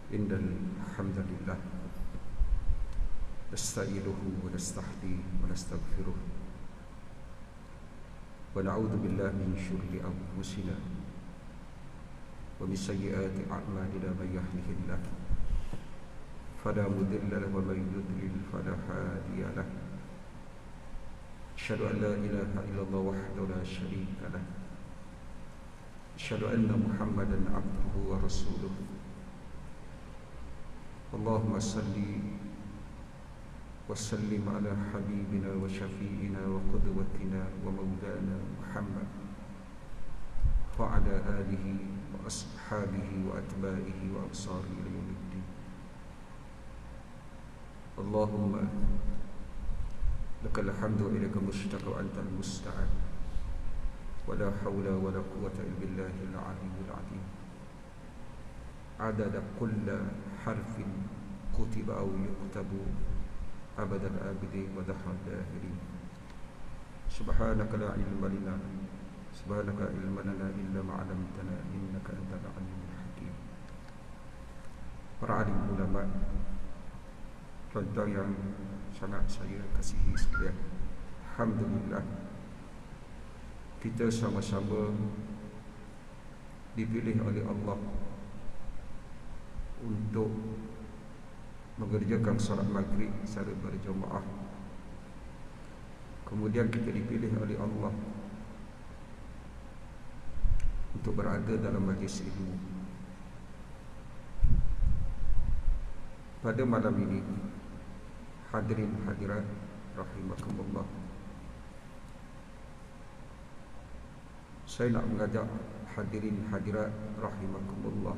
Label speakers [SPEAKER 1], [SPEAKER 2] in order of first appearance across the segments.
[SPEAKER 1] إن الحمد لله نستعينه ونستهديه ونستغفره ونعوذ بالله من شرور أنفسنا ومن سيئات أعمالنا. من يهده الله فلا مضل له ومن يضلل فلا هادي له. أشهد أن لا إله إلا الله وحده لا شريك له. أشهد أن محمدا عبده ورسوله. اللهم صل وسلم على حبيبنا وشفيعنا وقدوتنا ومولانا محمد وعلى آله وأصحابه وأتباعه وأنصاره إلى يوم الدين. اللهم لك الحمد وإليك المشتكى وأنت المستعان، ولا حول ولا قوة إلا بالله العلي العظيم. عدد كل حرف كتب أو يكتب أبد الآبدين ودهر الداهرين. سبحانك لا علم لنا سبحانك لا علم لنا إلا ما علمتنا إنك أنت العليم الحكيم. Para alim ulama, tuan-tuan yang sangat saya kasihi sekalian, alhamdulillah kita sama-sama dipilih oleh Allah untuk mengerjakan solat maghrib secara berjemaah. Kemudian kita dipilih oleh Allah untuk berada dalam majlis ilmu. Pada malam ini, hadirin hadirat rahimakumullah, saya nak mengajak hadirin hadirat rahimakumullah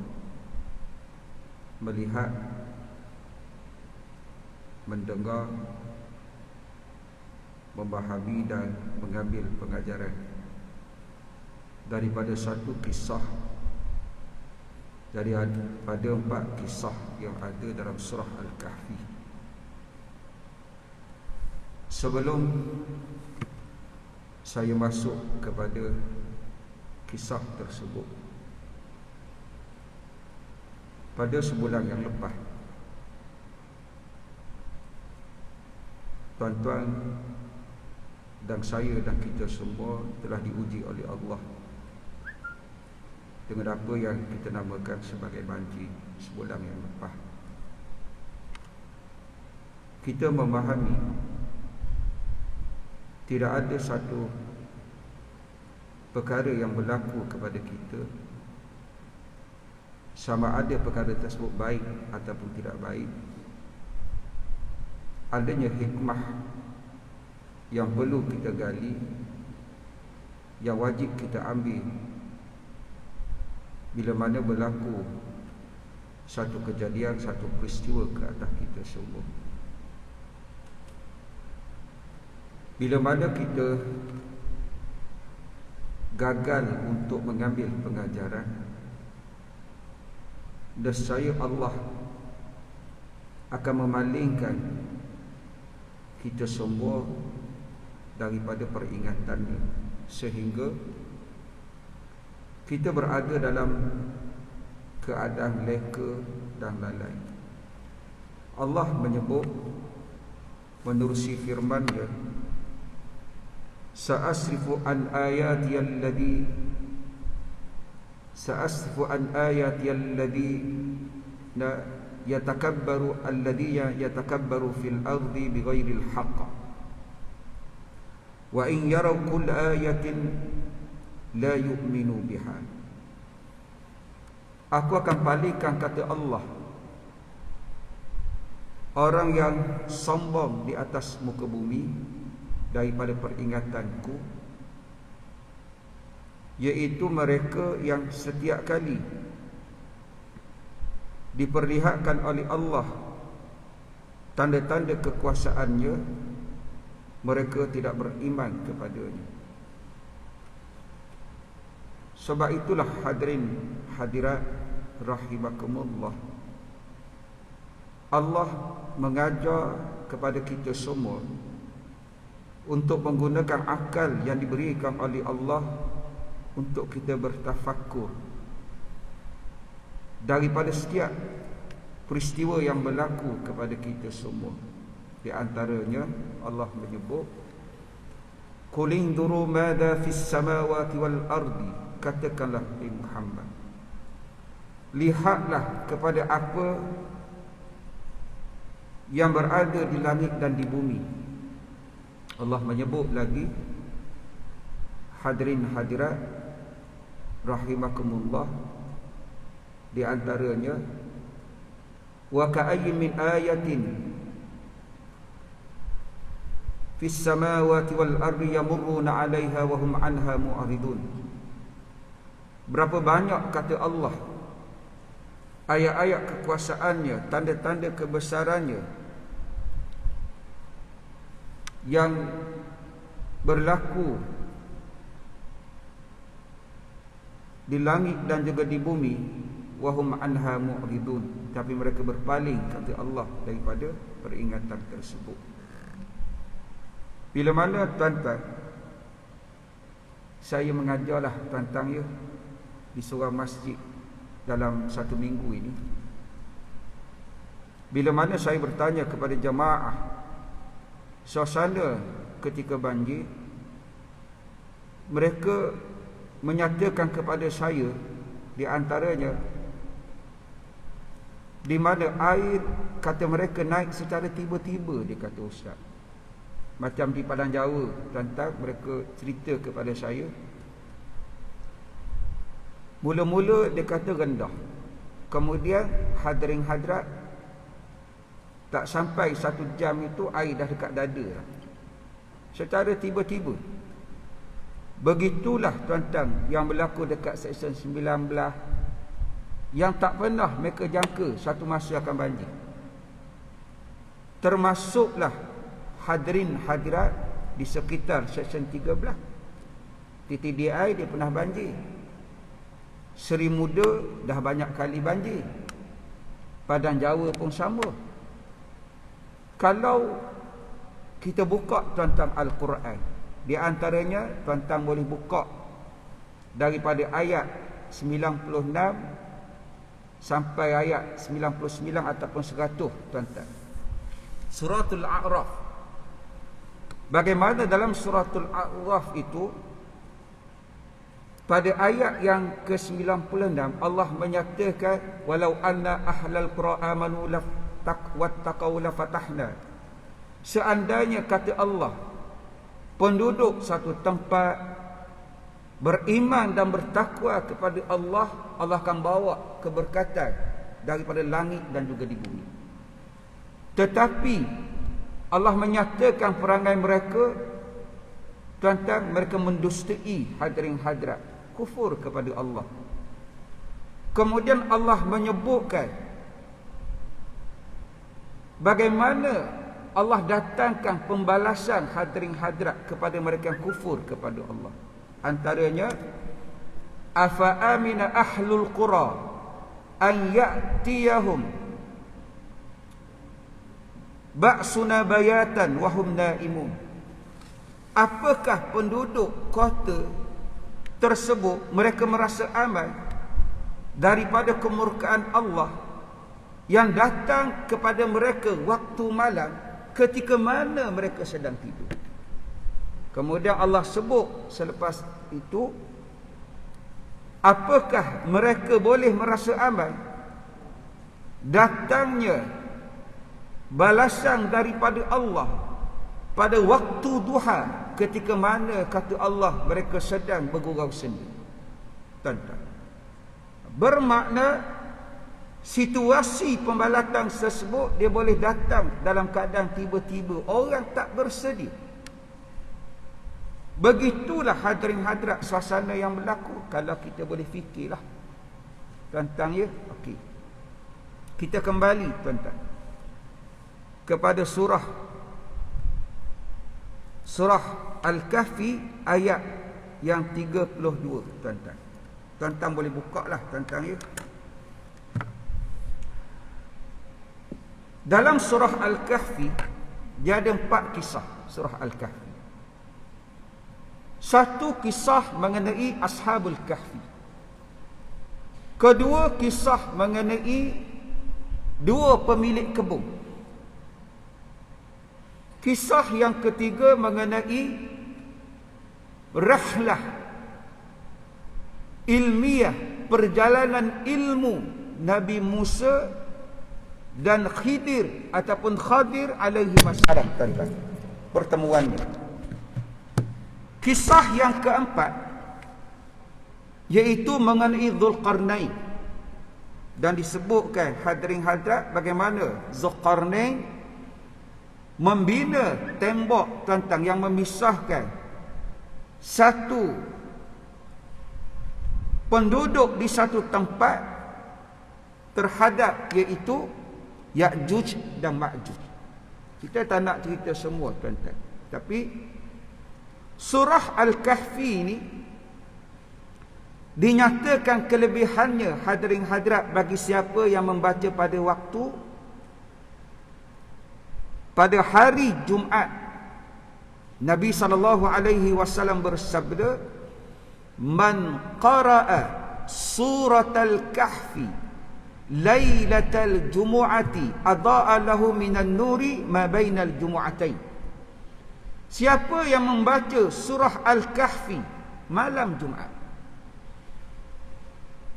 [SPEAKER 1] melihat, mendengar, memahami dan mengambil pengajaran daripada satu kisah daripada 4 kisah yang ada dalam surah Al-Kahfi. Sebelum saya masuk kepada kisah tersebut, pada sebulan yang lepas, tuan-tuan dan saya dan kita semua telah diuji oleh Allah dengan apa yang kita namakan sebagai banjir sebulan yang lepas. Kita memahami tidak ada satu perkara yang berlaku kepada kita, sama ada perkara tersebut baik ataupun tidak baik, adanya hikmah yang perlu kita gali, yang wajib kita ambil bila mana berlaku satu kejadian, satu peristiwa ke atas kita semua. Bila mana kita gagal untuk mengambil pengajaran, nescaya Allah akan memalingkan kita semua daripada peringatannya, sehingga kita berada dalam keadaan leka dan lalai. Allah menyebut menerusi firman-Nya, Sa'asrifu an ayati alladhina yatakabbaru fil ardi bighairil haqq wa in yaraw kull ayatin la yu'minu biha. Aku akan palingkan, kata Allah, orang yang sombong di atas muka bumi daripada peringatanku, iaitu mereka yang setiap kali diperlihatkan oleh Allah tanda-tanda kekuasaannya, mereka tidak beriman kepadanya. Sebab itulah hadirin hadirat rahimakumullah, Allah mengajar kepada kita semua untuk menggunakan akal yang diberikan oleh Allah untuk kita bertafakkur daripada setiap peristiwa yang berlaku kepada kita semua. Di antaranya Allah menyebut, qul induru madza fis samawati wal ardi, katakanlah Muhammad, lihatlah kepada apa yang berada di langit dan di bumi. Allah menyebut lagi, hadirin hadirat rahimakumullah, di antaranya wa ka'ayyin min ayatin fis samawati wal ardi yamurruna 'alaiha wa hum 'anha mu'ridun. Berapa banyak, kata Allah, ayat-ayat kekuasaannya, tanda-tanda kebesarannya yang berlaku di langit dan juga di bumi, wahum anha mu'ridun, tapi mereka berpaling, kata Allah, daripada peringatan tersebut. Bila mana tuan-tuan, saya mengajarlah tuan-tuan ya di seorang masjid dalam 1 minggu ini. Bila mana saya bertanya kepada jemaah suasana ketika banjir, mereka menyatakan kepada saya, di antaranya, di mana air, kata mereka, naik secara tiba-tiba. Dia kata, ustaz, macam di Padang Jawa, tuan-tuan, mereka cerita kepada saya, mula-mula dia kata rendah, kemudian hadirin hadrat, tak sampai 1 jam itu air dah dekat dada secara tiba-tiba. Begitulah tuan-tuan yang berlaku dekat Seksyen 19, yang tak pernah mereka jangka satu masa akan banjir. Termasuklah hadirin hadirat di sekitar Seksyen 13. TTDI dia pernah banjir, Seri Muda dah banyak kali banjir, Padang Jawa pun sama. Kalau kita buka tuan-tuan Al-Quran, di antaranya tuan-tuan boleh buka daripada ayat 96 sampai ayat 99 ataupun 100 tuan-tuan. Suratul A'raf. Bagaimana dalam Suratul A'raf itu, pada ayat yang ke-96 Allah menyatakan, walau anna ahlal qura amanu wattaqau la fatahna. Seandainya, kata Allah, penduduk satu tempat beriman dan bertakwa kepada Allah, Allah akan bawa keberkatan daripada langit dan juga di bumi. Tetapi Allah menyatakan perangai mereka, tuan-tuan, mereka mendustai, hadirin hadrat, kufur kepada Allah. Kemudian Allah menyebutkan bagaimana Allah datangkan pembalasan, hadirin hadrat, kepada mereka yang kufur kepada Allah. Antaranya, afa amina ahlul qura an ya'tiyahum ba'suna bayatan wa hum naimun. Apakah penduduk kota tersebut mereka merasa aman daripada kemurkaan Allah yang datang kepada mereka waktu malam, ketika mana mereka sedang tidur. Kemudian Allah sebut selepas itu, apakah mereka boleh merasa aman datangnya balasan daripada Allah pada waktu duha, ketika mana, kata Allah, mereka sedang bergurau sendi. Tuan-tuan, bermakna situasi pembalasan tersebut dia boleh datang dalam keadaan tiba-tiba, orang tak bersedia. Begitulah hadirin hadrat suasana yang berlaku. Kalau kita boleh fikirlah tuan-tuan ya. Okey, kita kembali tuan-tuan kepada surah Al-Kahfi ayat yang 32 tuan-tuan. Tuan-tuan boleh buka lah tuan-tuan ya. Dalam surah Al-Kahfi dia ada 4 kisah. Surah Al-Kahfi, satu kisah mengenai Ashabul Kahfi, kedua kisah mengenai dua pemilik kebun. Kisah yang ketiga mengenai rahlah ilmiah, perjalanan ilmu Nabi Musa dan Khidir ataupun Khadir alaihi wassalam, tentang pertemuannya. Kisah yang keempat iaitu mengenai Zulkarnain, dan disebutkan hadirin hadirat bagaimana Zulkarnain membina tembok tentang yang memisahkan satu penduduk di satu tempat terhadap iaitu Ya'juj dan Ma'juj. Kita tak nak cerita semua tuan-tuan, tapi surah Al-Kahfi ini dinyatakan kelebihannya hadirin hadirat bagi siapa yang membaca pada waktu pada hari Jumaat. Nabi SAW bersabda, man qara'a suratal kahfi lailatal jumu'ati adha'a lahu minan nuri ma bainal jumu'atain. Siapa yang membaca surah Al-Kahfi malam Jumaat,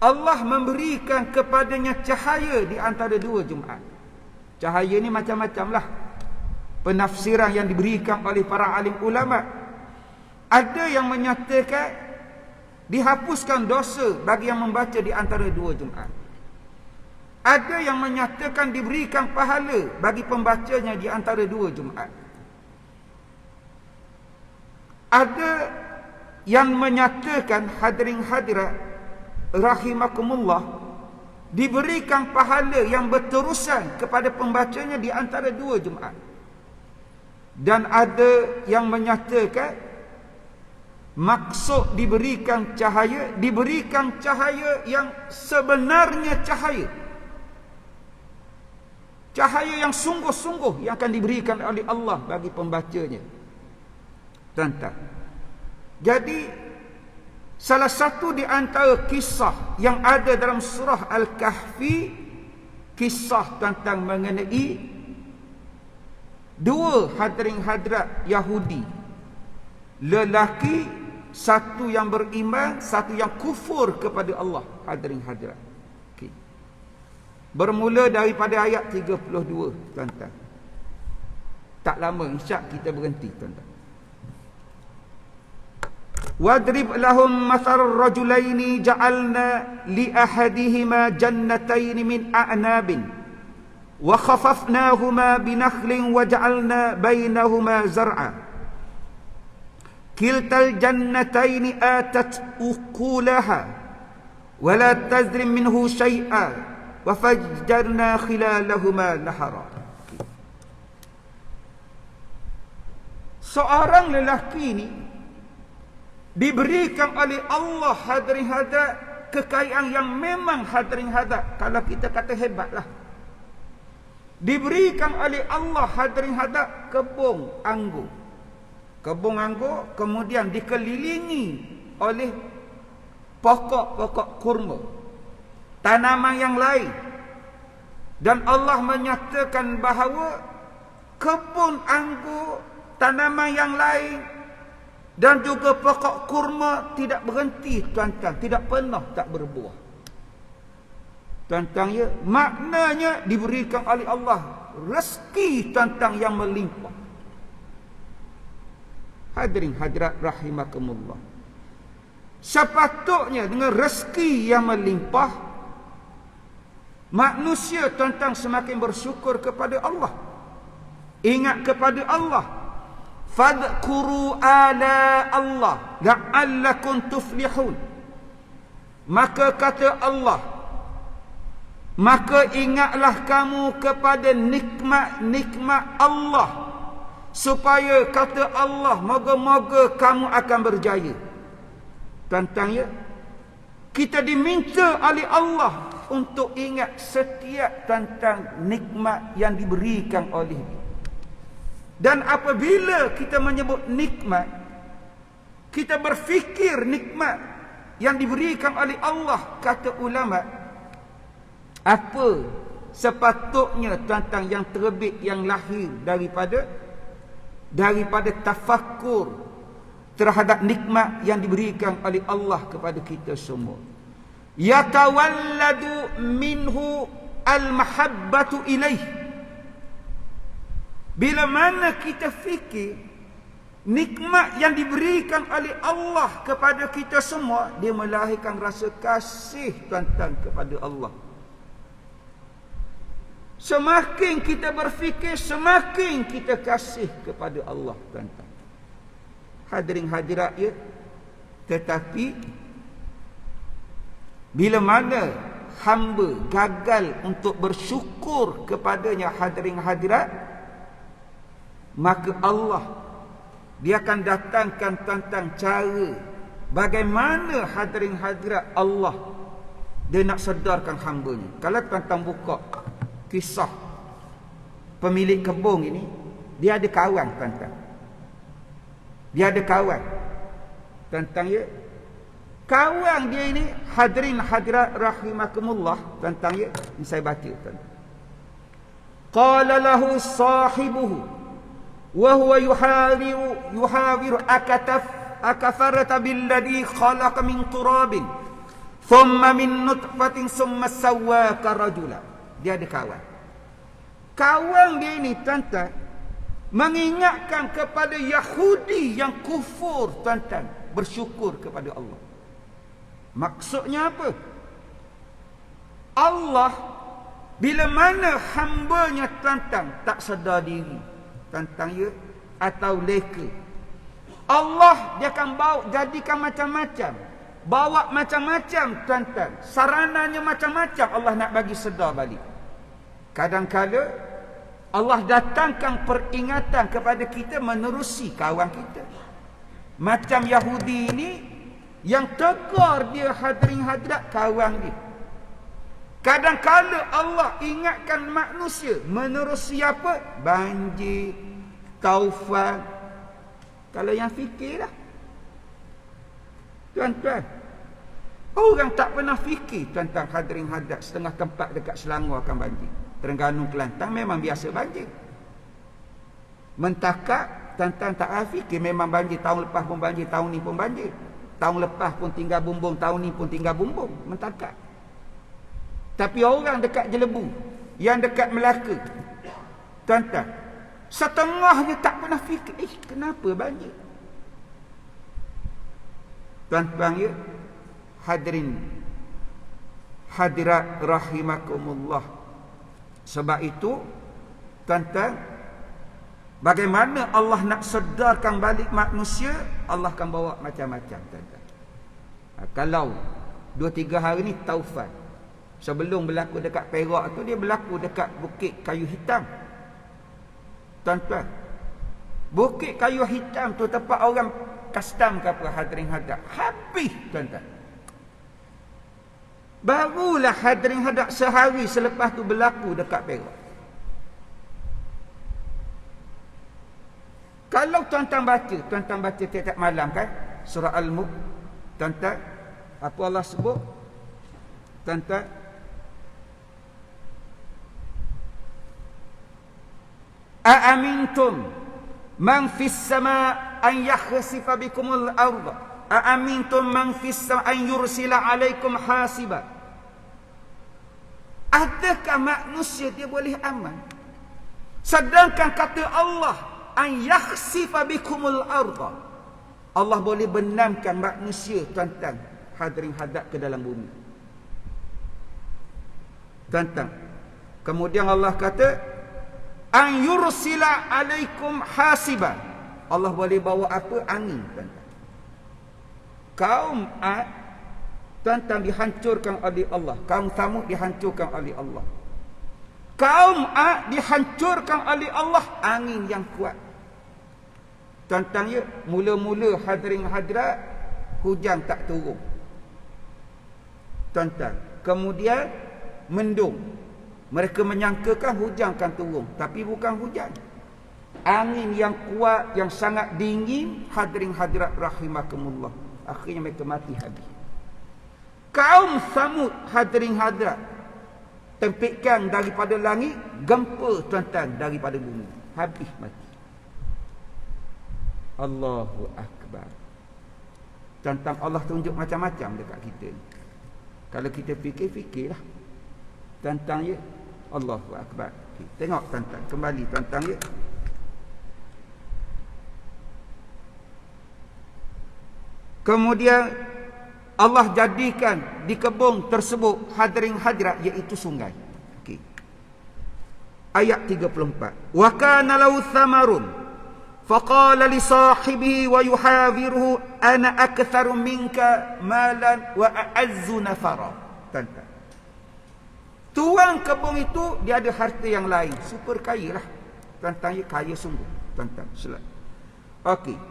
[SPEAKER 1] Allah memberikan kepadanya cahaya di antara dua Jumaat. Cahaya ni macam-macam lah penafsiran yang diberikan oleh para alim ulama. Ada yang menyatakan dihapuskan dosa bagi yang membaca di antara dua Jumaat. Ada yang menyatakan diberikan pahala bagi pembacanya di antara dua Jumaat. Ada yang menyatakan hadirin hadirat rahimakumullah, diberikan pahala yang berterusan kepada pembacanya di antara dua Jumaat. Dan ada yang menyatakan maksud diberikan cahaya yang sebenarnya cahaya yang sungguh-sungguh yang akan diberikan oleh Allah bagi pembacanya. Tentang. Jadi salah satu di antara kisah yang ada dalam surah Al-Kahfi, kisah tentang mengenai dua hadirin hadirat Yahudi, lelaki, satu yang beriman, satu yang kufur kepada Allah, hadirin hadirat. Okay. Bermula daripada ayat 32, tuan-tuan. Tak lama insya kita berhenti, tuan-tuan. Wadrib lahum mathal rajulaini ja'alna li ahadihima jannatayn min a'nabin wa khafafnahuma binakhlin wa ja'alna bainahuma zar'a kiltal jannatayn atat ukulaha wa la tazrim minhu syai'a wa fajjarna khilalahuma nahara. Seorang lelaki ini diberikan oleh Allah hadirin hadirat kekayaan yang memang hadirin hadirat kalau kita kata hebatlah. Diberikan oleh Allah hadirin hadirat kebun anggur. Kebun anggur kemudian dikelilingi oleh pokok-pokok kurma, tanaman yang lain. Dan Allah menyatakan bahawa kebun anggur, tanaman yang lain dan juga pokok kurma tidak berhenti, tuan-tuan, tidak pernah tak berbuah. Tuan-tuan, ya, maknanya diberikan oleh Allah rezeki, tuan-tuan, yang melimpah. Hadirin hadirat rahimakumullah, sepatutnya dengan rezeki yang melimpah, manusia, tuan-tuan, semakin bersyukur kepada Allah, ingat kepada Allah. Fadhkuru ala Allah la'allakum tuflihun. Maka kata Allah, maka ingatlah kamu kepada nikmat-nikmat Allah, supaya kata Allah, moga-moga kamu akan berjaya. Tuan-tuan, ya, kita diminta oleh Allah untuk ingat setiap tentang nikmat yang diberikan oleh. Dan apabila kita menyebut nikmat, kita berfikir nikmat yang diberikan oleh Allah, kata ulama, apa
[SPEAKER 2] Sepatutnya tuan-tuan yang terbit, yang lahir daripada tafakkur terhadap nikmat yang diberikan oleh Allah kepada kita semua. Yatawalladu minhu al-mahabbatu ilaih. Bila mana kita fikir nikmat yang diberikan oleh Allah kepada kita semua, dia melahirkan rasa kasih tuan-tuan kepada Allah. Semakin kita berfikir, semakin kita kasih kepada Allah, tuan-tuan. Hadirin hadirat ya. Tetapi bila mana hamba gagal untuk bersyukur kepadanya, hadirin hadirat, maka Allah, dia akan datangkan tuan-tuan cara bagaimana, hadirin hadirat, Allah dia nak sedarkan hambanya. Kalau tuan-tuan buka kisah pemilik kebun ini, dia ada kawan, tuan-tuan. Dia ada kawan, tuan-tuan ya. Kawan dia ini, hadirin hadirat rahimakumullah, tuan-tuan ya. Ini saya baca, tuan-tuan. Qala lahu sahibuhu wa huwa yuhawiru akafarta billadhi khalaqa min turabin thumma min nutfatin thumma sawwaka rajula. Dia ada kawan. Kawan dia ini, tuan-tuan, mengingatkan kepada Yahudi yang kufur, tuan-tuan, bersyukur kepada Allah. Maksudnya apa? Allah bila mana hambanya, tuan-tuan, tak sedar diri, tuan-tuan ya, atau leka, Allah dia akan jadikan macam-macam, bawa macam-macam, tuan-tuan, sarananya macam-macam, Allah nak bagi sedar balik. Kadang-kala Allah datangkan peringatan kepada kita menerusi kawan kita. Macam Yahudi ini yang tegur dia, hadirin hadirat, kawan dia. Kadang-kala Allah ingatkan manusia menerusi apa? Banjir, taufan. Kalau yang fikirlah, tuan-tuan, orang tak pernah fikir, tuan-tuan hadirin hadirat, setengah tempat dekat Selangor akan banjir. Terengganu, Kelantan memang biasa banjir. Mentakak, tuan-tuan tak fikir memang banjir. Tahun lepas pun banjir, tahun ni pun banjir. Tahun lepas pun tinggal bumbung, tahun ni pun tinggal bumbung. Mentakak. Tapi orang dekat Jelebu, yang dekat Melaka, tuan-tuan, setengahnya tak pernah fikir, kenapa banjir? Tuan-tuan ya, hadirin hadirat rahimakumullah. Sebab itu, tuan-tuan, bagaimana Allah nak sedarkan balik manusia, Allah akan bawa macam-macam, tuan-tuan. Kalau 2-3 hari ni taufan, sebelum berlaku dekat Perak tu, dia berlaku dekat Bukit Kayu Hitam, tuan-tuan. Bukit Kayu Hitam tu tempat orang custom ke apa, hadirin hadirat, habis, tuan-tuan. Barulah hadirin hadirat sehari selepas tu berlaku dekat Perak. Kalau tuan-tuan baca tiap-tiap malam kan surah Al-Mulk, tuan-tuan, apa Allah sebut? Tuan-tuan, a'amintum man fis sama' an yakhsifa bikumul ardh. Aamintum man fis samai yursila alaikum hasiba. Adakah manusia dia boleh aman? Sedangkan kata Allah, an yakhsifa bikumul ardh, Allah boleh benamkan manusia, tuan-tuan hadirin hadap, ke dalam bumi, tuan-tuan. Kemudian Allah kata an yursila alaikum hasiba, Allah boleh bawa apa? Angin, tuan-tuan. Kaum Ad, tuan-tuan, dihancurkan oleh Allah. Kaum Thamud dihancurkan oleh Allah. Kaum Ad dihancurkan oleh Allah, angin yang kuat. Tuan-tuan ya, mula-mula hadirin hadirat, hujan tak turun, tuan-tuan. Kemudian mendung. Mereka menyangkakan hujan akan turun, tapi bukan hujan. Angin yang kuat, yang sangat dingin, hadirin hadirat rahimakumullah. Akhirnya mereka mati habis. Kaum Thamud, hadirin hadirat, tempikan daripada langit, gempa tuan-tuan daripada bumi. Habis mati. Allahu Akbar. Tuan-tuan, Allah tunjuk macam-macam dekat kita. Kalau kita fikirlah. Tuan-tuan ya. Allahu Akbar. Tengok tuan-tuan, kembali tuan-tuan ya. Kemudian Allah jadikan di kebun tersebut hadirin hadirat, iaitu sungai. Okey. Ayat 34. Wa kana lahu thamarun faqala li sahibihi wa yuhawiruhu ana aktharu minka malan wa a'azzu nafara. Tuan-tuan, tuan kebun itu dia ada harta yang lain, super kaya lah. Tuan-tuan, kaya sungguh. Tuan-tuan, sila. Okey.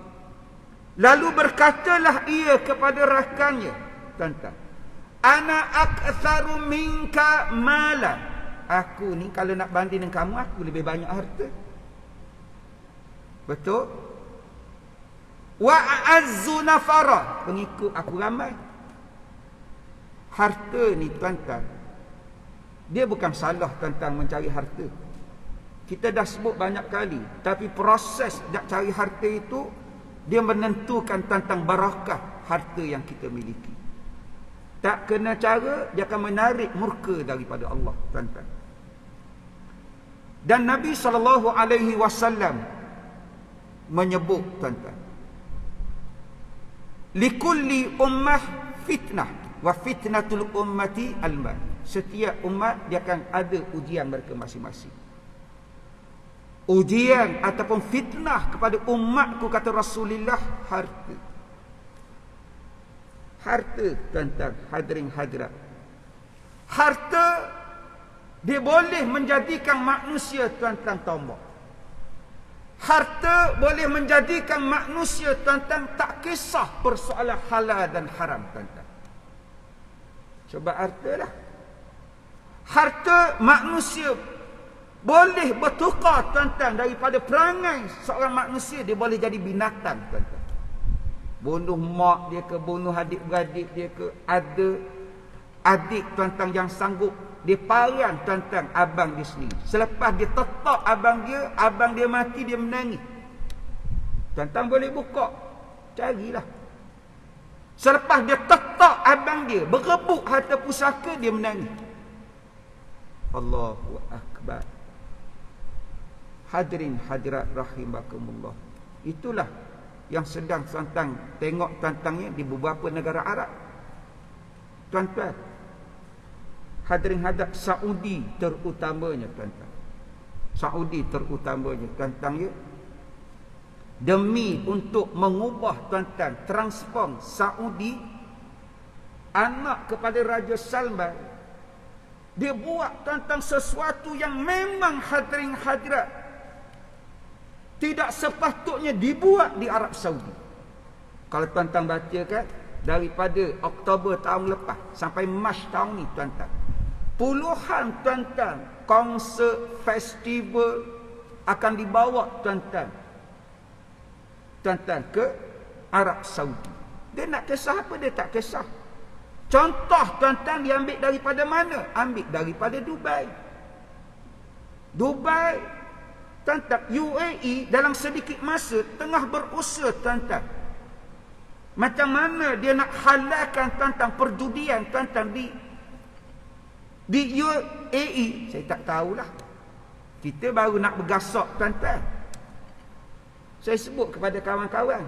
[SPEAKER 2] Lalu berkatalah ia kepada rakannya, tuan-tuan, ana aktsaru minka mala. Aku ni kalau nak banding dengan kamu, aku lebih banyak harta. Betul? Wa a'azzu nafara, pengikut aku ramai. Harta ni tuan-tuan, dia bukan salah tuan-tuan mencari harta. Kita dah sebut banyak kali, tapi proses nak cari harta itu dia menentukan tentang barakah harta yang kita miliki. Tak kena cara, dia akan menarik murka daripada Allah, tuan-tuan. Dan Nabi SAW menyebut, tuan-tuan, likulli ummah fitnah wa fitnatul ummati al-mal. Setiap umat dia akan ada ujian mereka masing-masing. Ujian ataupun fitnah kepada umatku, kata Rasulullah, harta. Harta, tuan-tuan, hadirin hadirat. Harta dia boleh menjadikan manusia, tuan-tuan, tombak. Harta boleh menjadikan manusia, tuan-tuan, tak kisah persoalan halal dan haram, tuan-tuan. Sebab harta lah. Harta manusia boleh bertukar, tuan-tuan, daripada perangai seorang manusia, dia boleh jadi binatang, tuan-tuan. Bunuh mak dia ke, bunuh adik-beradik dia ke. Ada adik, tuan-tuan, yang sanggup dia parang, tuan-tuan, abang dia sendiri. Selepas dia tetak abang dia mati, dia menangis. Tuan-tuan boleh buka, carilah. Selepas dia tetak abang dia, berebut harta pusaka, dia menangis. Allahu Akbar. Hadirin hadirat rahimakumullah. Itulah yang sedang tuan-tuan tengok, tuan-tuannya, di beberapa negara Arab. Tuan-tuan, hadirin hadirat, Saudi terutamanya, tuan-tuan. Saudi terutamanya, tuan-tuan ya. Demi untuk mengubah, tuan-tuan, transform Saudi, anak kepada Raja Salman, dia buat, tuan-tuan, sesuatu yang memang hadirin hadirat tidak sepatutnya dibuat di Arab Saudi. Kalau tuan-tuan baca kan, daripada Oktober tahun lepas sampai Mac tahun ni, tuan-tuan, puluhan, tuan-tuan, konsert, festival akan dibawa, tuan-tuan, ke Arab Saudi. Dia nak kisah apa? Dia tak kisah. Contoh, tuan-tuan, dia ambil daripada mana? Ambil daripada Dubai. Tuan-tuan, UAE dalam sedikit masa tengah berusaha, tuan-tuan, macam mana dia nak halalkan, tuan-tuan, perjudian, tuan-tuan, di UAE. Saya tak tahulah. Kita baru nak bergasak, tuan-tuan. Saya sebut kepada kawan-kawan,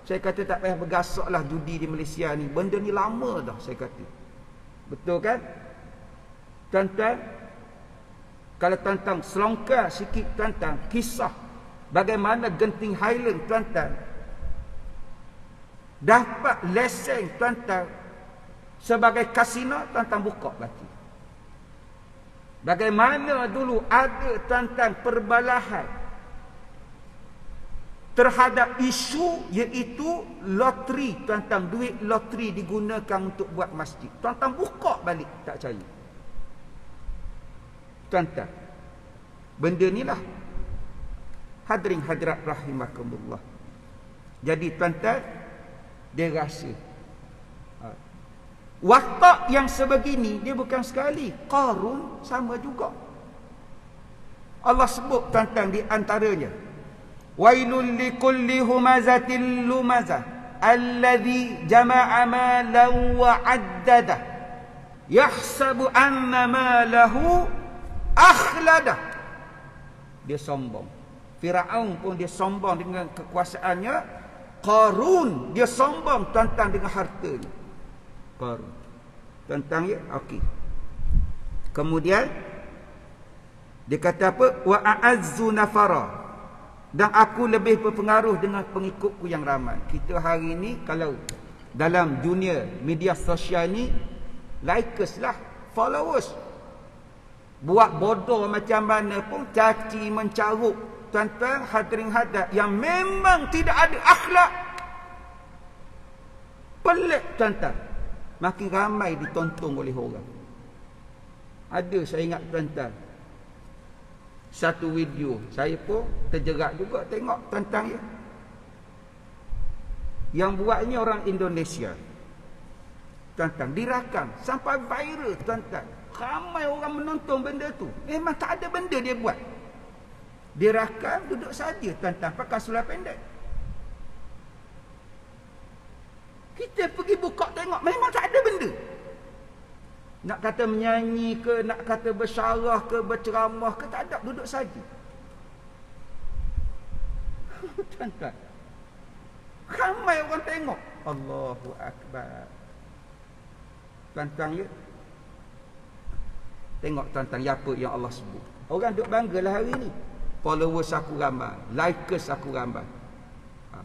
[SPEAKER 2] saya kata tak payah bergasaklah judi di Malaysia ni. Benda ni lama dah, saya kata. Betul kan? Tuan-tuan, kalau tuan-tuan selongkar sikit, tuan-tuan, kisah bagaimana Genting Highland, tuan-tuan, dapat lesen, tuan-tuan, sebagai kasino, tuan-tuan, buka baca. Bagaimana dulu ada, tuan-tuan, perbalahan terhadap isu, iaitu loteri, tuan-tuan, duit loteri digunakan untuk buat masjid. Tuan-tuan buka balik, tak percaya. Tuan-tuan, benda inilah hadirin hadirat rahimakumullah. Jadi, tuan-tuan, dia rasa Watak yang sebegini dia bukan sekali. Qarun sama juga. Allah sebut tentang di antaranya. Wailul likulli humazatil lumazah alladhi jama'a malan wa 'addada yahsabu anna malahu akhlada. Dia sombong. Firaun pun dia sombong dengan kekuasaannya. Qarun dia sombong tentang dengan hartanya. Qarun tentang ya, okey. Kemudian dia kata apa? Wa a'azzu nafara. Dan aku lebih berpengaruh dengan pengikutku yang ramai. Kita hari ini kalau dalam dunia media sosial ni, likers lah, followers. Buat bodoh macam mana pun, caci mencarut tuan-tuan hadirin hadat yang memang tidak ada akhlak. Pelik tuan-tuan. Makin ramai ditonton oleh orang. Ada saya ingat tuan-tuan, satu video, saya pun terjerat juga tengok tentang ya. Yang buatnya orang Indonesia. Tuan-tuan, dirakam sampai viral tuan-tuan. Ramai orang menonton benda tu. Memang tak ada benda dia buat. Dia rakam duduk saja tuan-tuan pakai seluar pendek. Kita pergi buka tengok memang tak ada benda. Nak kata menyanyi ke, nak kata bersyarah ke, berceramah ke, tak ada, duduk saja. Tuan-tuan, ramai orang tengok. Allahu Akbar. Tuan-tuan ya, tengok tuan-tuan apa yang Allah sebut. Orang duk banggalah hari ni. Followers aku ramai, likers aku ramai.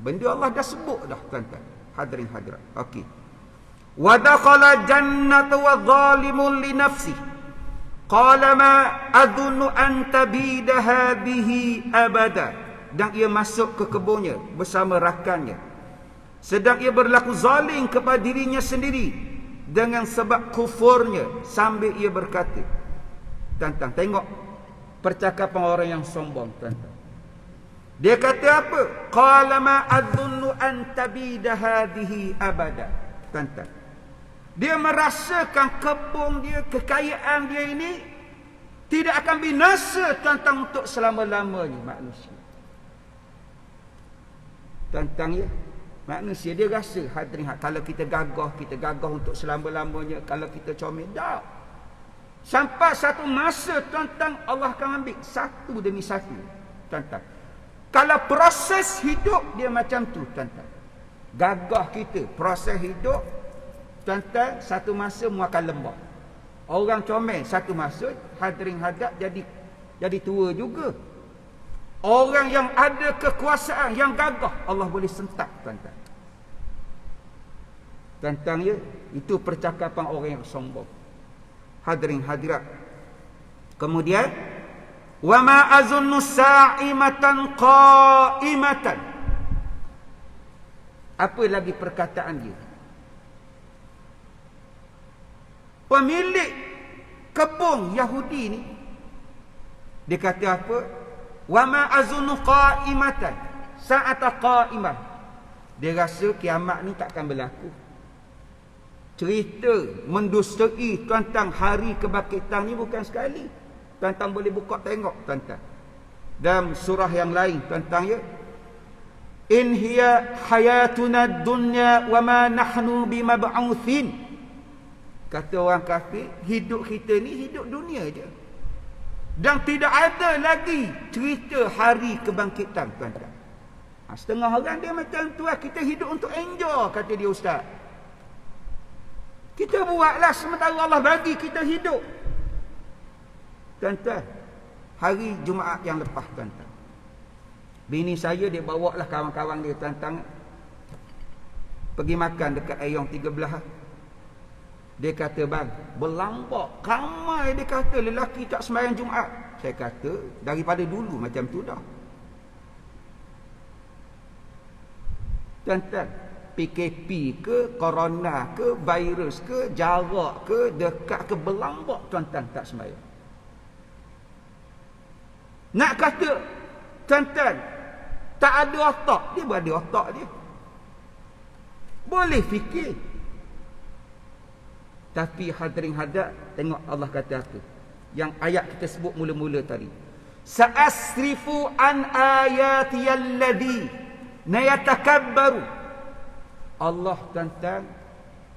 [SPEAKER 2] Benda Allah dah sebut dah tuan-tuan. Hadirin hadirat. Okey. Wa dakhala jannata wa zalimun li nafsi. Qala ma adunnu an tabida hadhihi abada. Dan ia masuk ke kebunnya bersama rakannya. Sedang ia berlaku zalim kepada dirinya sendiri dengan sebab kufurnya, sambil ia berkata. Tuan-tuan tengok percakapan orang yang sombong tuan-tuan. Dia kata apa? Qala ma adunnu an tabida hadhihi abada. Tuan-tuan, dia merasakan kebun dia, kekayaan dia ini tidak akan binasa tuan-tuan untuk selama-lamanya manusia. Tuan-tuan ya, manusia dia rasa hadirin, kalau kita gagah untuk selama-lamanya, kalau kita comel, dah. Sampai satu masa tuan-tuan Allah akan ambil satu demi satu. Tuan-tuan, kalau proses hidup dia macam tu tuan-tuan. Gagah kita, proses hidup tuan-tuan, satu masa mu akan lembab. Orang comel satu masa hadirin hadat jadi tua juga. Orang yang ada kekuasaan, yang gagah, Allah boleh sentak tuan-tuan. Tuan-tuan ya, itu percakapan orang yang sombong. Hadirin hadirat. Kemudian wa ma azunnu sa'imatan qa'imatan. Apa lagi perkataan dia? Pemilik kebun Yahudi ni, dia kata apa? Wa ma azunnu qa'imatan, sa'ata qa'imah. Dia rasa kiamat ni takkan berlaku. Cerita mendustai tuan-tuan hari kebangkitan ni bukan sekali. Tuan-tuan boleh buka tengok tuan-tuan. Dalam surah yang lain tuan-tuan ya. In hiya hayatuna dunya wa ma nahnu bimab'utsin. Kata orang kafir, hidup kita ni hidup dunia je. Dan tidak ada lagi cerita hari kebangkitan tuan-tuan. Setengah orang dia macam tu lah, kita hidup untuk enjoy kata dia ustaz. Kita buatlah sementara Allah bagi kita hidup. Tuan-tuan, hari Jumaat yang lepas tuan-tuan, bini saya dia bawa lah kawan-kawan dia tuan-tuan pergi makan dekat Ayong 13. Dia kata, bang, berlambak ramai, dia kata lelaki tak sembahyang Jumaat. Saya kata daripada dulu macam tu dah tuan-tuan. PKP ke, corona ke, virus ke, jarak ke, dekat ke, berlambak tuan-tuan tak sembahyang. Nak kata tuan-tuan tak ada otak, dia berada otak dia. Boleh fikir. Tapi hadirin hadat, tengok Allah kata apa? Yang ayat kita sebut mula-mula tadi. Sa'asrifu an ayati alladhi nayatakabbaru. Allah tuan-tuan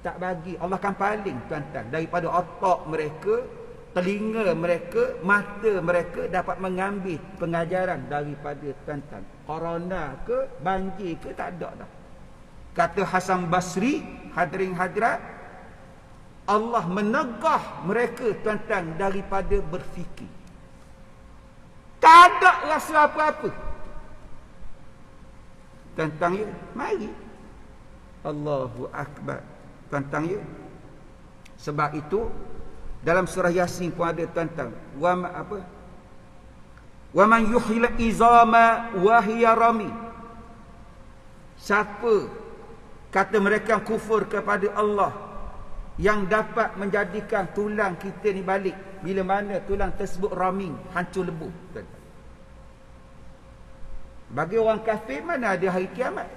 [SPEAKER 2] tak bagi, Allah kan paling tuan-tuan daripada otak mereka, telinga mereka, mata mereka dapat mengambil pengajaran daripada tuan-tuan. Corona ke, banjir ke, tak ada dah. Kata Hasan Basri, hadirin hadirat, Allah menegah mereka tuan-tuan daripada berfikir. Tak ada rasa apa-apa. Tuan-tuan ya, mari. Allahu Akbar. Tuan-tuan ya. Sebab itu dalam surah Yasin pun ada tuan-tuan. Wa man yuhyil izama wa hiya rami. Siapa kata mereka kufur kepada Allah yang dapat menjadikan tulang kita ni balik bila mana tulang tersebut raming, hancur lebur. Bagi orang kafir mana ada hari kiamat?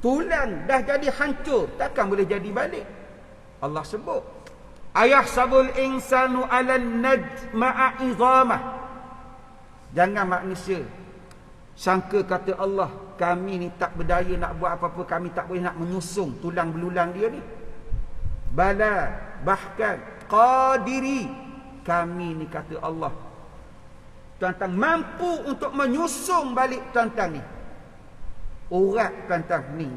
[SPEAKER 2] Tulang dah jadi hancur, takkan boleh jadi balik. Allah sebut, ayahsabul insanu 'alan najma'a idhamah. Jangan manusia sangka kata Allah, kami ni tak berdaya nak buat apa-apa, kami tak boleh nak menyusung tulang belulang dia ni. Bala, bahkan qadiri, kami ni kata Allah tuan-tuan mampu untuk menyusung balik tuan-tuan ni. Urat tuan-tuan ni.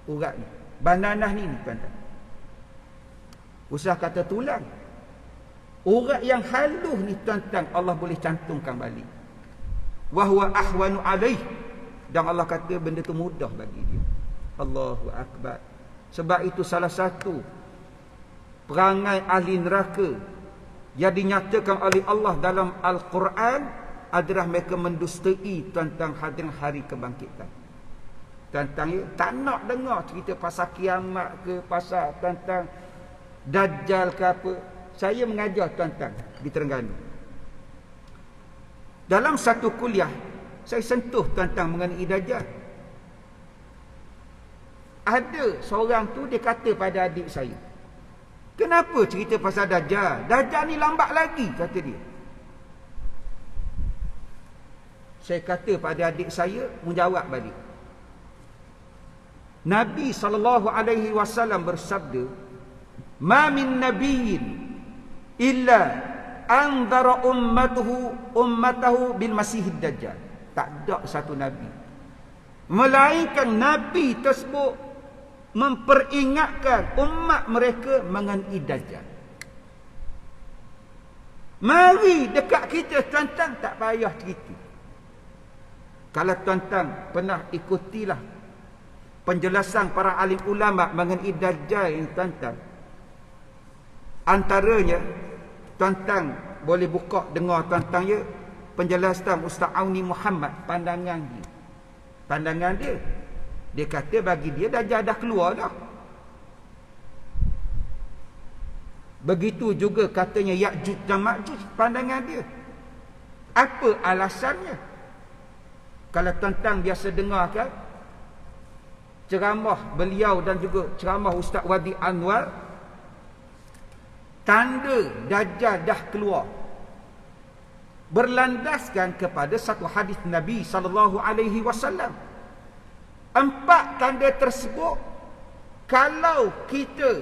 [SPEAKER 2] Urat ni. Bananah ni tuan-tuan. Usah kata tulang. Urat yang halus ni tuan-tuan Allah boleh cantumkan balik. Wa huwa ahwanu alaih. Dan Allah kata benda tu mudah bagi dia. Allahu Akbar. Sebab itu salah satu perangai ahli neraka yang dinyatakan oleh Allah dalam Al-Quran adalah mereka mendustai tentang hadirin hari kebangkitan. Tentang tak nak dengar cerita pasal kiamat ke, pasal tentang Dajjal ke apa. Saya mengajar tuan-tuan di Terengganu. Dalam satu kuliah saya sentuh tuan-tuan mengenai Dajjal. Ada seorang tu dia kata pada adik saya, kenapa cerita pasal Dajjal? Dajjal ni lambat lagi, kata dia. Saya kata pada adik saya, menjawab balik. Nabi SAW bersabda, ma min nabiyyin illa anzara ummatahu bil masihid dajjal. Tak ada satu nabi melainkan nabi tersebut memperingatkan umat mereka mengenai Dajjal. Mari dekat kita tuan-tuan, tak payah cerita. Kalau tuan-tuan pernah ikutilah penjelasan para alim ulama mengenai Dajjal ini tuan-tuan, antaranya tuan-tuan boleh buka dengar tuan-tuan ya, penjelasan Ustaz Auni Muhammad, pandangan dia. Dia kata bagi dia Dajjal dah keluar dah. Begitu juga katanya Ya'juj dan Ma'juj, pandangan dia. Apa alasannya? Kalau tuan-tuan biasa dengar kan ceramah beliau dan juga ceramah Ustaz Wadi Anwar, tanda Dajjal dah keluar berlandaskan kepada satu hadis Nabi SAW. 4 tanda tersebut kalau kita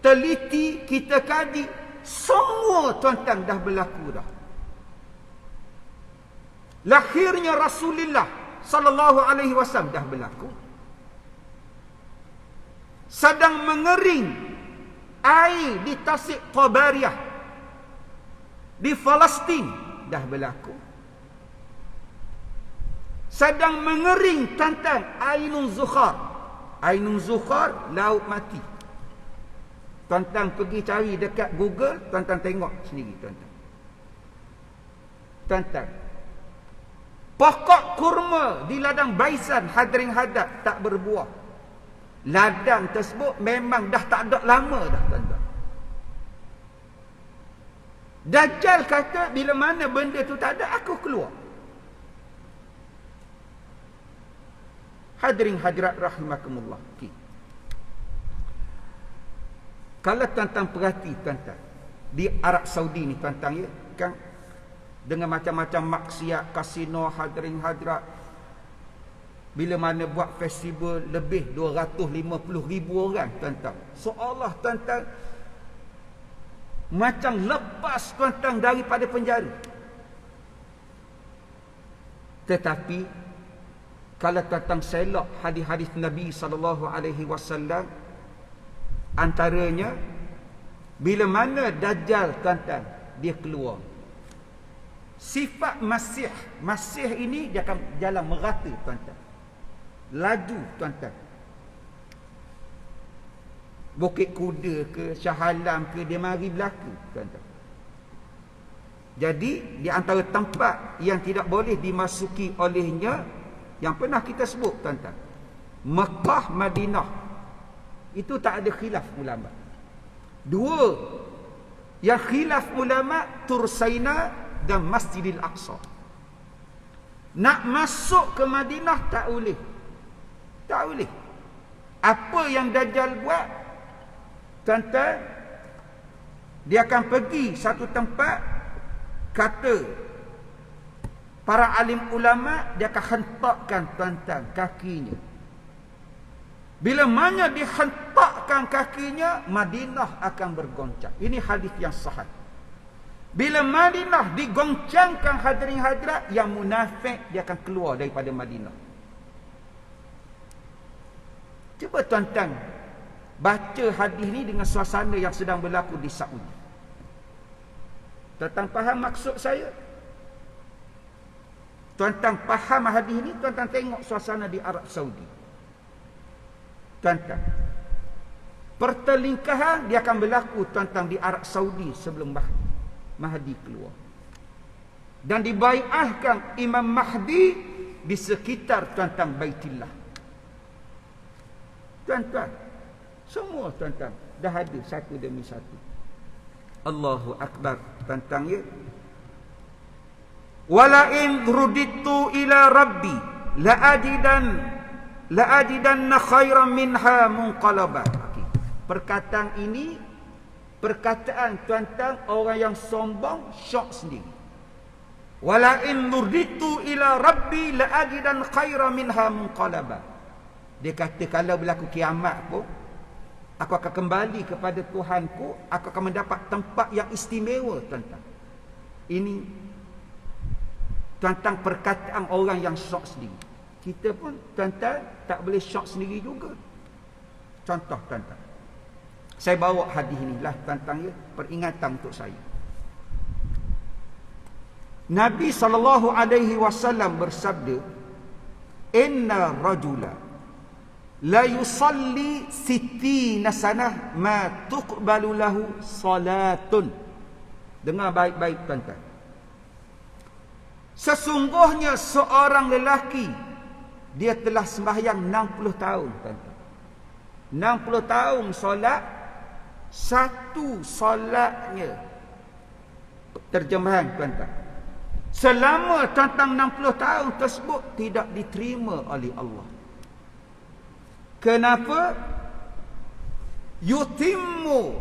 [SPEAKER 2] teliti, kita kaji, semua tuan-tuan dah berlaku dah. Lahirnya Rasulullah SAW dah berlaku. Sedang mengering air di Tasik Tabariyah di Palestin dah berlaku. Sedang mengering tuan-tuan Ainun Zukhar. Ainun Zukhar, laut mati. Tuan-tuan pergi cari dekat Google, tuan-tuan tengok sendiri tuan-tuan. Tuan-tuan, pokok kurma di ladang Baisan hadirin hadat tak berbuah. Ladang tersebut memang dah tak ada lama dah tuan-tuan. Dajjal kata bila mana benda tu tak ada, aku keluar. Hadirin hadirat rahimakumullah. Kalau tuan-tuan perhati tuan-tuan, di Arab Saudi ni tuan-tuan ya, kan dengan macam-macam maksiat, kasino, hadirin hadirat, bila mana buat festival lebih 250,000 orang tuan-tuan. Seolah tuan-tuan macam lepas tuan-tuan daripada penjara. Tetapi kalau tuan-tuan selok hadis-hadis Nabi SAW, antaranya bila mana Dajjal tuan-tuan dia keluar, sifat Masih ini dia akan jalan merata tuan-tuan, laju tuan-tuan, Bukit Kuda ke, Shah Alam ke, dia mari berlaku tuan-tuan. Jadi di antara tempat yang tidak boleh dimasuki olehnya, yang pernah kita sebut tuan-tuan, Mekah, Madinah, itu tak ada khilaf ulama. Dua yang khilaf ulama, Tursaina dan Masjidil Aqsa. Nak masuk ke Madinah tak boleh. Tak boleh. Apa yang Dajjal buat tuan-tuan, dia akan pergi satu tempat, kata para alim ulama, dia akan hentakkan tuan-tuan kakinya. Bila mana dihentakkan kakinya, Madinah akan bergoncang. Ini hadis yang sahih. Bila Madinah digoncangkan hadirin hadirat, yang munafik dia akan keluar daripada Madinah. Cuba tuan-tuan baca hadis ni dengan suasana yang sedang berlaku di Saudi. Tuan-tuan faham maksud saya? Tuan-tuan faham hadis ni, tuan-tuan tengok suasana di Arab Saudi. Tuan-tuan, pertelingkahan dia akan berlaku tuan-tuan di Arab Saudi sebelum Mahdi keluar. Dan dibai'ahkan Imam Mahdi di sekitar tuan-tuan Baitillah. Tuan-tuan, semua tuan-tuan dah ada satu demi satu. Allahu Akbar tuan-tuan ya. Wala in ruditu ila rabbi la'ajidanna khairan minha munqalaba. Perkataan ini perkataan tuan-tuan orang yang sombong, syok sendiri. Wala in ruditu ila rabbi la'ajidan khairan minha munqalaba. Dia kata kalau berlaku kiamat pun, aku akan kembali kepada Tuhanku, aku akan mendapat tempat yang istimewa tuan-tuan. Ini tuan-tuan perkataan orang yang syok sendiri. Kita pun tuan-tuan tak boleh syok sendiri juga. Contoh tuan-tuan, saya bawa hadis inilah tuan-tuan ya, peringatan untuk saya. Nabi SAW bersabda, inna rajula la yusalli sittina sanah ma tuqbalu lahu salatun. Dengar baik-baik tuan-tuan. Sesungguhnya seorang lelaki, dia telah sembahyang 60 tahun tuan-tuan. 60 tahun solat, satu solatnya, terjemahan tuan-tuan, selama tuan-tuan 60 tahun tersebut tidak diterima oleh Allah. Kenapa? Yutimmu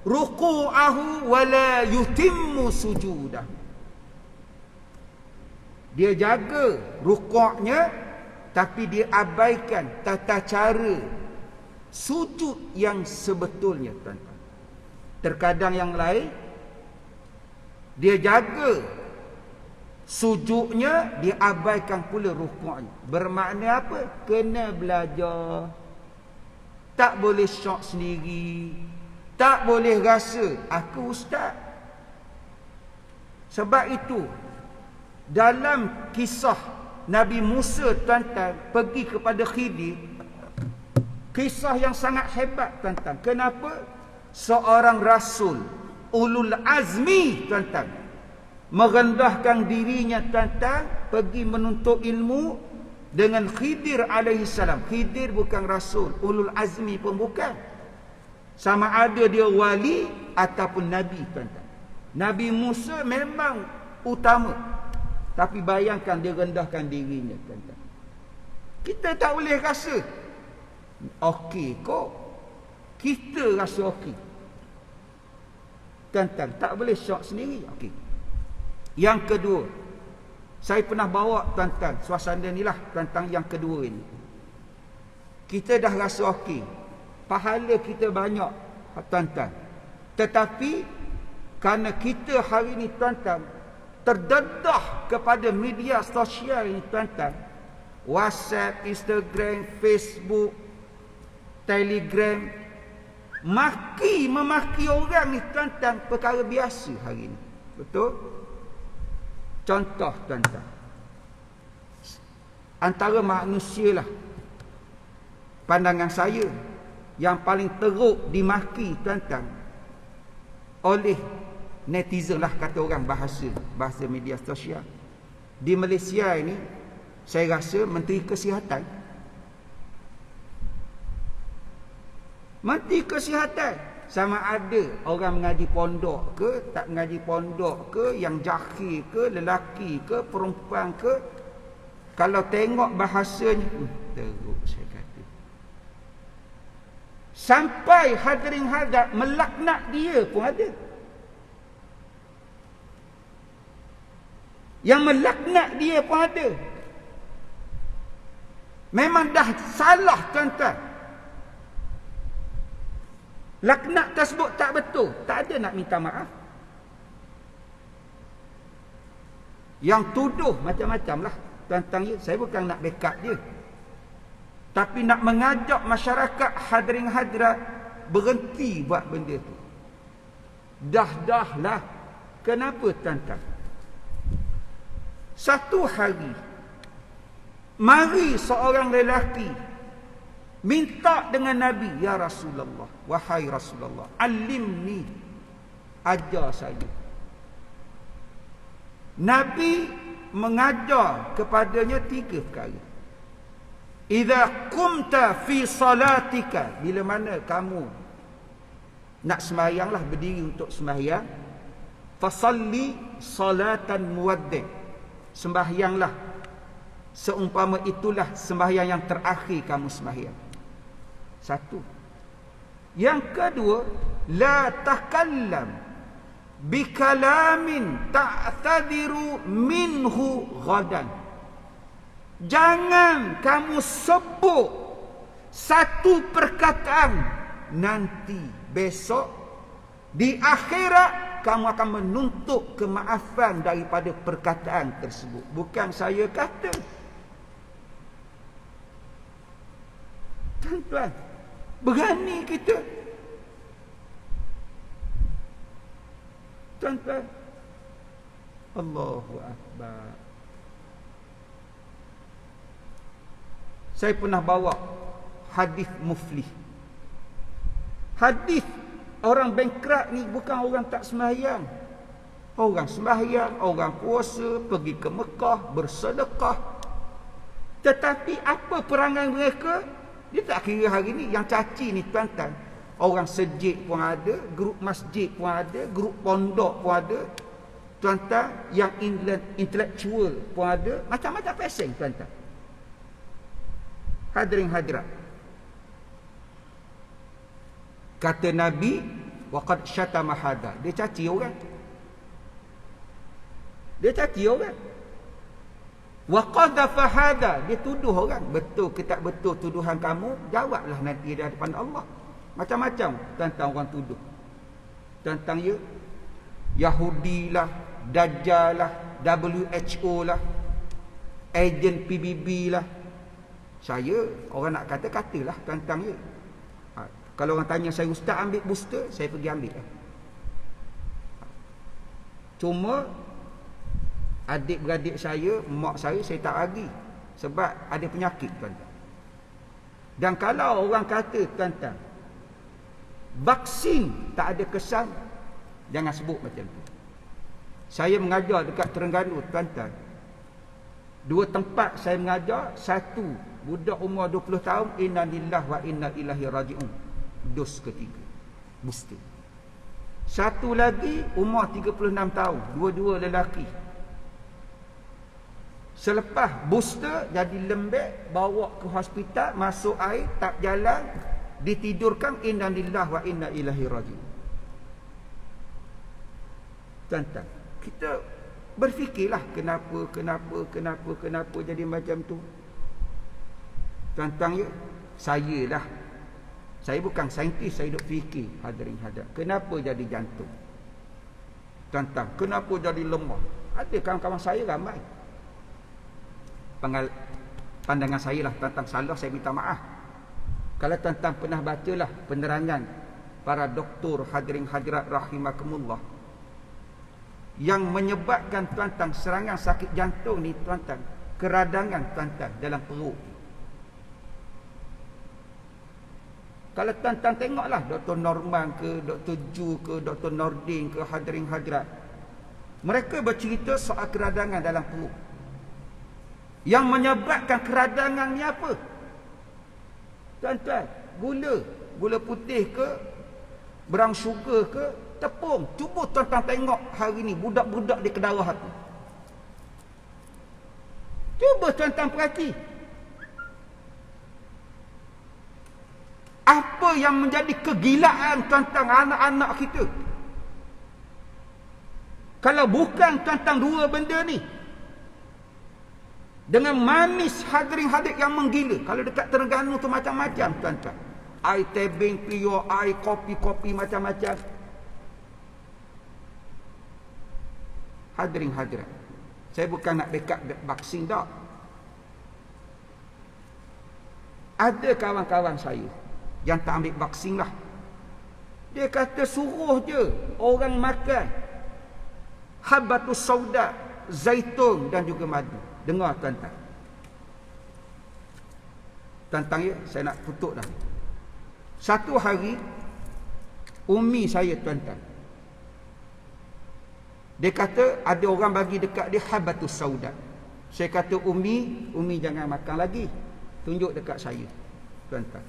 [SPEAKER 2] ruku'ahu wa la yutimmu sujudah. Dia jaga rukuknya, tapi dia abaikan tata cara sujud yang sebetulnya tuan-tuan. Terkadang yang lain dia jaga sujudnya, dia abaikan pula rukuknya. Bermakna apa? Kena belajar. Tak boleh syok sendiri. Tak boleh rasa aku ustaz. Sebab itu dalam kisah Nabi Musa tuan-tuan pergi kepada Khidir, kisah yang sangat hebat tuan-tuan. Kenapa? Seorang rasul ulul azmi tuan-tuan merendahkan dirinya tuan-tuan, pergi menuntut ilmu dengan Khidir alaihi salam. Khidir bukan rasul, ulul azmi pun bukan. Sama ada dia wali ataupun nabi tuan-tuan. Nabi Musa memang utama, tapi bayangkan dia rendahkan dirinya tuan-tuan. Kita tak boleh rasa okey kok, Kita rasa okey. Tuan-tuan, tak boleh syok sendiri. Okey. Yang kedua, saya pernah bawa tuan-tuan suasana ni lah, tentang yang kedua ini. Kita dah rasa okey. Pahala kita banyak, tuan-tuan. Tetapi kerana kita hari ni, tuan-tuan, terdedah kepada media sosial ini, tuan-tuan. WhatsApp, Instagram, Facebook, Telegram. Memaki orang ni, tuan-tuan, perkara biasa hari ni. Betul? Contoh, tuan-tuan. Antara manusia lah, pandangan saya, yang paling teruk dimaki, tuan-tuan, oleh netizen lah, kata orang, bahasa media sosial. Di Malaysia ini, saya rasa Menteri Kesihatan. Menteri Kesihatan, sama ada orang mengaji pondok ke, tak mengaji pondok ke, yang jahil ke, lelaki ke, perempuan ke, kalau tengok bahasanya, teruk saya kata. Sampai hadirin hadirat melaknat dia pun ada. Yang melaknat dia pun ada. Memang dah salah, tuan-tuan. Laknat tersebut tak betul. Tak ada nak minta maaf. Yang tuduh macam-macam lah, tuan-tuan ya. Saya bukan nak backup dia, tapi nak mengajak masyarakat hadirin hadirat berhenti buat benda tu. Dah lah. Kenapa, tuan-tuan? Satu hari, mari seorang lelaki minta dengan Nabi, ya Rasulullah, wahai Rasulullah, alimni, ajar saya. Nabi mengajar kepadanya 3 perkara. Idza qumta fi salatika, bila mana kamu nak sembahyanglah, berdiri untuk sembahyang, fasalli salatan muwaddi', sembahyanglah seumpama itulah sembahyang yang terakhir kamu sembahyang. Satu. Yang kedua, la takallam bikalamin ta'tadiru minhu ghadan. Jangan kamu sebut satu perkataan nanti besok di akhirat kamu akan menuntut kemaafan daripada perkataan tersebut. Bukan saya kata. Tuan-tuan, berani kita. Tuan-tuan, Allahu Akbar. Saya pernah bawa hadis muflih. Hadis orang bankrupt ni bukan orang tak sembahyang. Orang sembahyang, orang puasa, pergi ke Mekah, bersedekah. Tetapi apa perangai mereka? Dia tak kira hari ni. Yang caci ni, tuan-tuan, orang sejid pun ada, grup masjid pun ada, grup pondok pun ada, tuan-tuan, yang intelektual pun ada, macam-macam peseng, tuan-tuan. Hadirin hadirat, kata Nabi, waqad syatama hada, dia caci orang. Dia caci orang. Wa qadhafa hada, dia tuduh orang. Betul ke tak betul tuduhan kamu? Jawablah nanti di hadapan Allah. Macam-macam tentang orang tuduh. Tentang ya, Yahudi lah, Dajjal lah, WHO lah, ejen PBB lah. Saya, orang nak kata, katalah tentang ya. Kalau orang tanya saya, ustaz ambil booster, saya pergi ambil. Cuma adik-beradik saya, mak saya tak bagi. Sebab ada penyakit, tuan-tuan. Dan kalau orang kata, tuan-tuan, vaksin tak ada kesan, jangan sebut macam tu. Saya mengajar dekat Terengganu, tuan-tuan. 2 tempat saya mengajar. Satu, budak umur 20 tahun, inna lillahi wa inna ilaihi raji'un, dos ketiga, booster. Satu lagi umur 36 tahun, 2 lelaki. Selepas booster jadi lembek, bawa ke hospital, masuk air, tak jalan, ditidurkan, inna lillahi wa inna ilaihi raji'un. Tuan-tuan, kita berfikirlah kenapa jadi macam tu. Tuan-tuan ya, saya bukan saintis, saya duk fikir hadirin hadirat, kenapa jadi jantung? Tuan-tuan, kenapa jadi lemah? Ada kawan-kawan saya ramai. Pandangan saya lah, tuan-tuan salah saya minta maaf. Kalau tuan-tuan pernah bacalah penerangan para doktor hadirin hadirat rahimakumullah, yang menyebabkan tuan-tuan serangan sakit jantung ni tuan-tuan, keradangan tuan-tuan dalam perut. Kalau tuan-tuan tengoklah Dr. Norman ke, Dr. Ju ke, Dr. Nordin ke, hadirin hadirat, mereka bercerita soal keradangan dalam perut. Yang menyebabkan keradangan ni apa? Tuan-tuan, gula putih ke, brown sugar ke, tepung. Cuba tuan-tuan tengok hari ni budak-budak di Kedah tu. Cuba tuan-tuan perhati. Apa yang menjadi kegilaan tuan-tuan anak-anak kita? Kalau bukan tuan-tuan dua benda ni, dengan manis hadirin hadir yang menggila. Kalau dekat Terengganu tu macam-macam tuan-tuan. Air tebing, pio, air kopi-kopi macam-macam. Hadirin hadirat, saya bukan nak dekat vaksin tak. Ada kawan-kawan saya yang tak ambil vaksin lah. Dia kata suruh je orang makan habatus sauda, zaitun dan juga madu. Dengar tuan-tuan. Tuan-tuan ya, saya nak tutup dah. Satu hari umi saya tuan-tuan, dia kata ada orang bagi dekat dia habatus sauda. Saya kata umi jangan makan lagi. Tunjuk dekat saya tuan-tuan.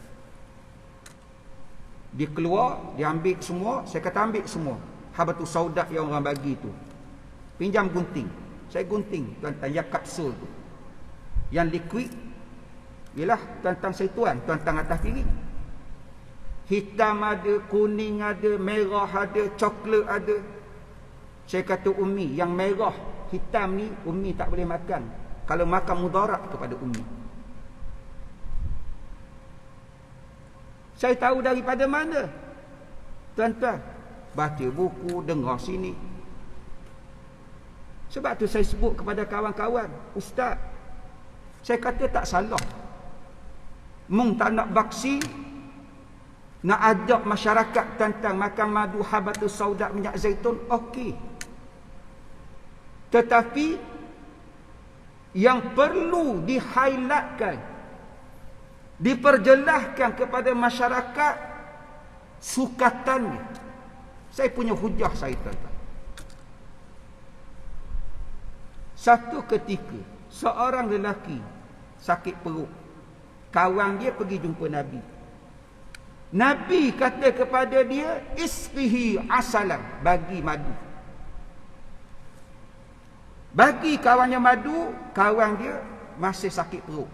[SPEAKER 2] Dia keluar, dia ambil semua. Saya kata ambil semua habatus sauda yang orang bagi tu. Pinjam gunting. Saya gunting tuan-tuan yang kapsul tu. Yang liquid, ialah tuan-tuan setuan, tuan-tuan atas piring. Hitam ada, kuning ada, merah ada, coklat ada. Saya kata umi, yang merah, hitam ni umi tak boleh makan. Kalau makan mudarat kepada umi. Saya tahu daripada mana? Tuan-tuan, baca buku, dengar sini. Sebab tu saya sebut kepada kawan-kawan, ustaz, saya kata tak salah. Mung tak nak vaksin, nak ajak masyarakat tentang makan madu habatus sauda minyak zaitun, okey. Tetapi yang perlu di-highlightkan, diperjelaskan kepada masyarakat sukatannya. Saya punya hujah saya tuan-tuan. Satu ketika seorang lelaki sakit perut, kawan dia pergi jumpa Nabi. Nabi kata kepada dia, isqihi asalan, bagi madu. Bagi kawannya madu, kawan dia masih sakit perut.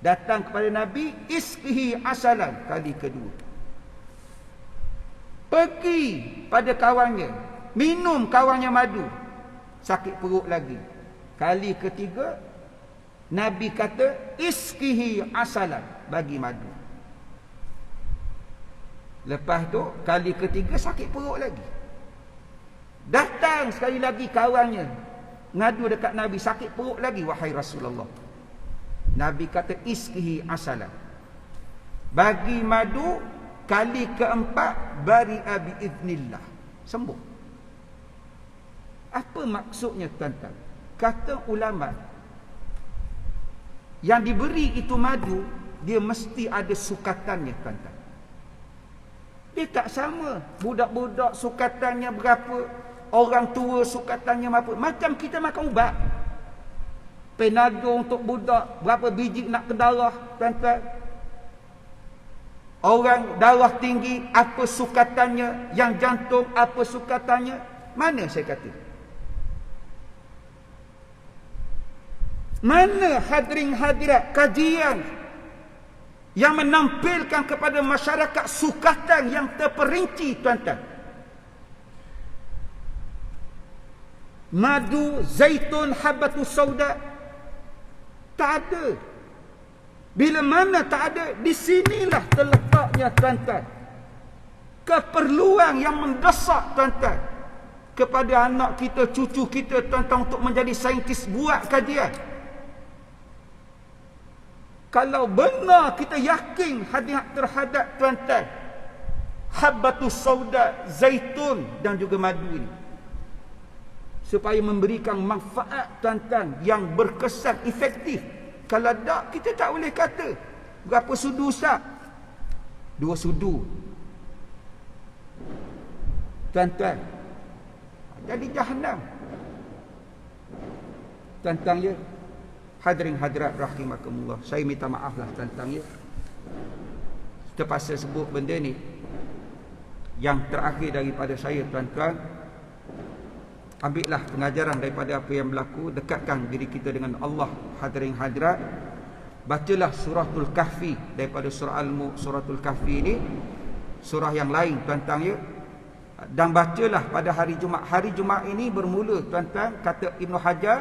[SPEAKER 2] Datang kepada Nabi, isqihi asalan, kali kedua. Pergi pada kawannya, minum kawannya madu, sakit perut lagi. Kali ketiga, Nabi kata, isqihi asalan, bagi madu. Lepas tu, kali ketiga sakit perut lagi. Datang sekali lagi kawannya, ngadu dekat Nabi, sakit perut lagi, wahai Rasulullah. Nabi kata, isqihi asalan, bagi madu. Kali keempat, bari'a biiznillah, sembuh. Apa maksudnya tuan-tuan? Kata ulama, yang diberi itu madu, dia mesti ada sukatannya tuan-tuan. Dia tak sama. Budak-budak sukatannya berapa, orang tua sukatannya berapa. Macam kita makan ubat. Panadol untuk budak, berapa biji nak ke darah tuan-tuan. Orang darah tinggi, apa sukatannya. Yang jantung, apa sukatannya. Mana saya kata? Mana hadirin hadirat kajian yang menampilkan kepada masyarakat sukatan yang terperinci, tuan-tuan. Madu, zaitun, habbatus sauda, tak ada. Bila mana tak ada, di sinilah terletaknya, tuan-tuan, keperluan yang mendesak, tuan-tuan, kepada anak kita, cucu kita, tuan-tuan, untuk menjadi saintis, buat kajian. Kalau benar kita yakin terhadap, tuan-tuan, habbatus sauda, zaitun dan juga madu ini, supaya memberikan manfaat, tuan-tuan, yang berkesan, efektif. Kalau tak, kita tak boleh kata berapa sudu Ustaz? 2 sudu, tuan-tuan, jadi jahanam, tuan-tuan ya. Hadirin hadirat rahimakumullah, saya minta maaflah, tuan-tuan ya, terpaksa sebut benda ni. Yang terakhir daripada saya, tuan-tuan, ambillah pengajaran daripada apa yang berlaku, dekatkan diri kita dengan Allah. Hadirin hadirat, bacalah suratul kahfi daripada suratul kahfi ini, surah yang lain, tuan-tuan ya. Dan bacalah pada hari Jumaat. Hari Jumaat ini bermula, tuan-tuan, kata Ibn Hajar,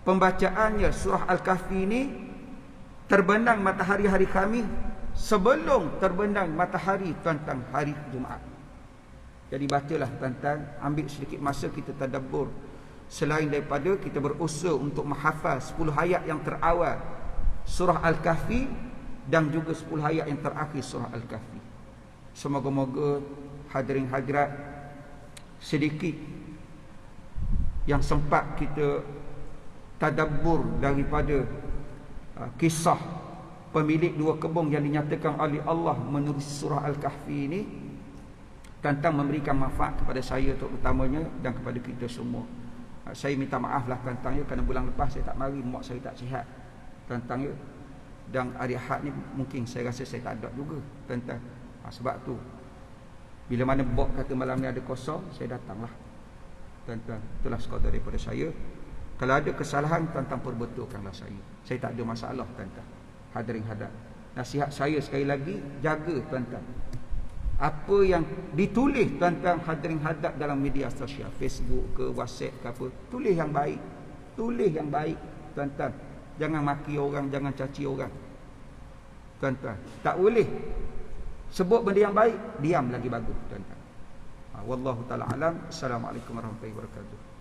[SPEAKER 2] pembacaannya surah Al-Kahfi ini terbenam matahari hari Khamis sebelum terbenam matahari, tuan-tuan, hari Jumaat. Jadi bacalah, tuan-tuan, ambil sedikit masa kita tadabbur. Selain daripada kita berusaha untuk menghafal 10 ayat yang terawal surah Al-Kahfi dan juga 10 ayat yang terakhir surah Al-Kahfi. Semoga-moga hadirin hadirat sedikit yang sempat kita tadabbur daripada kisah pemilik 2 kebun yang dinyatakan oleh Allah menerusi surah Al-Kahfi ini, tentang memberikan manfaat kepada saya terutamanya dan kepada kita semua. Saya minta maaflah, tuan-tuan ya, kerana bulan lepas saya tak mari, mak saya tak sihat, tuan-tuan ya. Dan hari Ahad ni mungkin saya rasa saya tak ada juga, tuan-tuan. Sebab tu bila mana bok kata malam ni ada kosong, saya datanglah, tuan-tuan. Itulah sekadar daripada saya. Kalau ada kesalahan, tuan-tuan perbetulkanlah saya. Saya tak ada masalah, tuan-tuan. Hadirin hadirat, nasihat saya sekali lagi, jaga, tuan-tuan, apa yang ditulis, tuan-tuan hadirin hadirat, dalam media sosial, Facebook ke WhatsApp ke apa, tulis yang baik. Tulis yang baik, tuan-tuan. Jangan maki orang, jangan caci orang, tuan-tuan. Tak boleh sebut benda yang baik, diam lagi bagus, tuan-tuan. Wallahu ta'ala alam. Assalamualaikum warahmatullahi wabarakatuh.